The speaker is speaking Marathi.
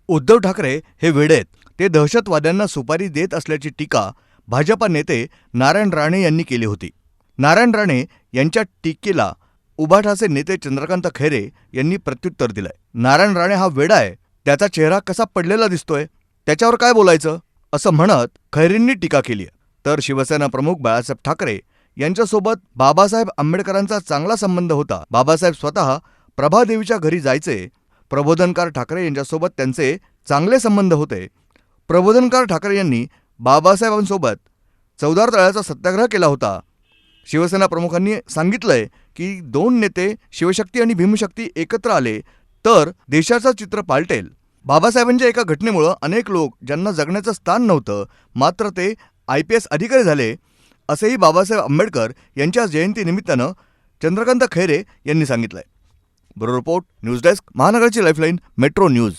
उद्धव ठाकरे हे वेडे आहेत. ते दहशतवाद्यांना सुपारी देत असल्याची टीका भाजपा नेते नारायण राणे यांनी केली होती. नारायण राणे यांच्या टीकेला उभाठाचे नेते चंद्रकांत खैरे यांनी प्रत्युत्तर दिलंय. नारायण राणे हा वेडा आहे, त्याचा चेहरा कसा पडलेला दिसतोय, त्याच्यावर काय बोलायचं असं म्हणत खैरेंनी टीका केली आहे. तर शिवसेना प्रमुख बाळासाहेब ठाकरे यांच्यासोबत बाबासाहेब आंबेडकरांचा चांगला संबंध होता. बाबासाहेब स्वतः प्रभादेवीच्या घरी जायचे. प्रबोधनकार ठाकरे यांच्यासोबत त्यांचे चांगले संबंध होते. प्रबोधनकार ठाकरे यांनी बाबासाहेबांसोबत चौदार तळ्याचा सत्याग्रह केला होता. शिवसेना प्रमुखांनी सांगितलंय की दोन नेते शिवशक्ती आणि भीमशक्ती एकत्र आले तर देशाचं चित्र पालटेल. बाबासाहेबांच्या एका घटनेमुळं अनेक लोक ज्यांना जगण्याचं स्थान नव्हतं मात्र ते IPS अधिकारी झाले, असेही बाबासाहेब आंबेडकर यांच्या जयंतीनिमित्तानं चंद्रकांत खैरे यांनी सांगितलंय. ब्युरो रिपोर्ट, न्यूज डेस्क, महानगरची लाईफलाईन, मेट्रो न्यूज.